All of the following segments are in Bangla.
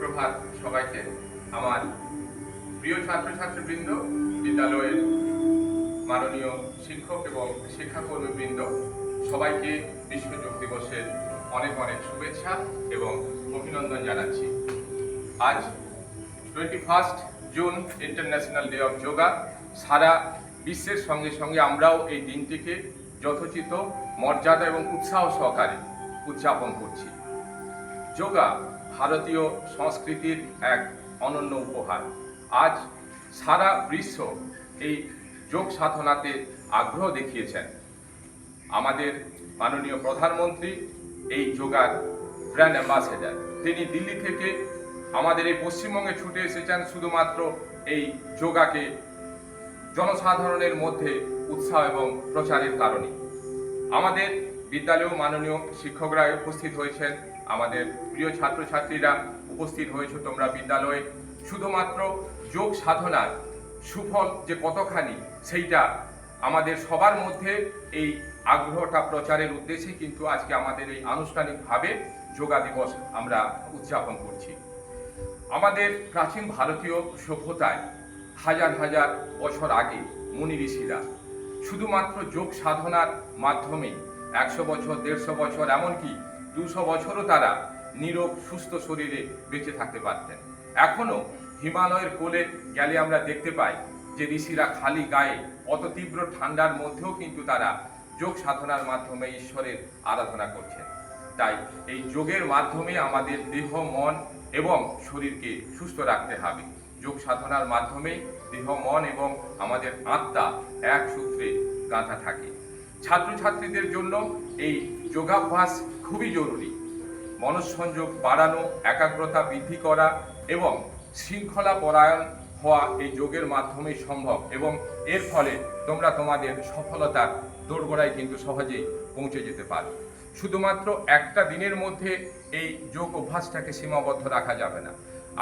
সুপ্রভাত সবাইকে। আমার প্রিয় ছাত্রছাত্রীবৃন্দ, বিদ্যালয়ের মাননীয় শিক্ষক এবং শিক্ষাকর্মীবৃন্দ, সবাইকে বিশ্ব যোগ দিবসের অনেক অনেক শুভেচ্ছা এবং অভিনন্দন জানাচ্ছি। আজ 21 June international day of yoga. সারা বিশ্বের সঙ্গে সঙ্গে আমরাও এই দিনটিকে যথোচিত মর্যাদা এবং উৎসাহ সহকারে উদযাপন করছি। যোগা ভারতীয় সংস্কৃতির এক অনন্য উপহার। আজ সারা বিশ্ব এই যোগ সাধনাতে আগ্রহ দেখিয়েছেন। আমাদের মাননীয় প্রধানমন্ত্রী এই যোগার ব্র্যান্ড অ্যাম্বাসেডার। তিনি দিল্লি থেকে আমাদের এই পশ্চিমবঙ্গে ছুটে এসেছেন শুধুমাত্র এই যোগাকে জনসাধারণের মধ্যে উৎসাহ এবং প্রচারের কারণে। আমাদের বিদ্যালয়েও মাননীয় শিক্ষকরা উপস্থিত হয়েছেন, আমাদের প্রিয় ছাত্রছাত্রীরা উপস্থিত হয়েছে তোমরা বিদ্যালয়ে। শুধুমাত্র যোগ সাধনার সুফল যে কতখানি সেইটা আমাদের সবার মধ্যে এই আগ্রহটা প্রচারের উদ্দেশ্যে কিন্তু আজকে আমাদের এই আনুষ্ঠানিকভাবে যোগা দিবস আমরা উদযাপন করছি। আমাদের প্রাচীন ভারতীয় সভ্যতায় হাজার হাজার বছর আগে মুনি ঋষিরা শুধুমাত্র যোগ সাধনার মাধ্যমে 100 বছর, 150 বছর, এমনকি 200 বছরও তারা নীরোগ সুস্থ শরীরে বেঁচে থাকতে পারতেন। এখনো হিমালয়ের কোলে গেলে আমরা দেখতে পাই যে ঋষিরা খালি গায়ে অত তীব্র ঠান্ডার মধ্যেও কিন্তু তারা যোগ সাধনার মাধ্যমে ঈশ্বরের আরাধনা করছেন। তাই এই যোগের মাধ্যমে আমাদের দেহ, মন এবং শরীরকে সুস্থ রাখতে হবে। যোগ সাধনার মাধ্যমে দেহ, মন এবং আমাদের আত্মা এক সূত্রে গাঁথা থাকে। ছাত্রছাত্রীদের জন্য এই যোগাভ্যাস খুবই জরুরি। মনঃসংযোগ বাড়ানো, একাগ্রতা বৃদ্ধি করা এবং শৃঙ্খলা পরায়ণ হওয়া এই যোগের মাধ্যমেই সম্ভব, এবং এর ফলে তোমরা তোমাদের সফলতার দোরগোড়ায় কিন্তু সহজেই পৌঁছে যেতে পারো। শুধুমাত্র একটা দিনের মধ্যে এই যোগ অভ্যাসটাকে সীমাবদ্ধ রাখা যাবে না।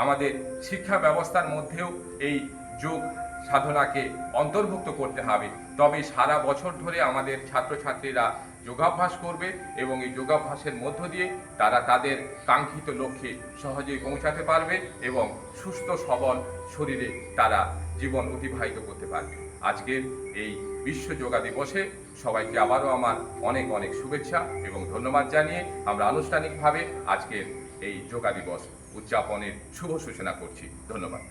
আমাদের শিক্ষা ব্যবস্থার মধ্যেও এই যোগ সাধনাকে অন্তর্ভুক্ত করতে হবে। তবে সারা বছর ধরে আমাদের ছাত্রছাত্রীরা যোগাভ্যাস করবে এবং এই যোগাভ্যাসের মধ্য দিয়ে তারা তাদের কাঙ্ক্ষিত লক্ষ্যে সহজেই পৌঁছাতে পারবে এবং সুস্থ সবল শরীরে তারা জীবন অতিবাহিত করতে পারবে। আজকের এই বিশ্ব যোগা দিবসে সবাইকে আবারও আমার অনেক অনেক শুভেচ্ছা এবং ধন্যবাদ জানিয়ে আমরা আনুষ্ঠানিকভাবে আজকের এই যোগা দিবস উদযাপনের শুভ সূচনা করছি। ধন্যবাদ।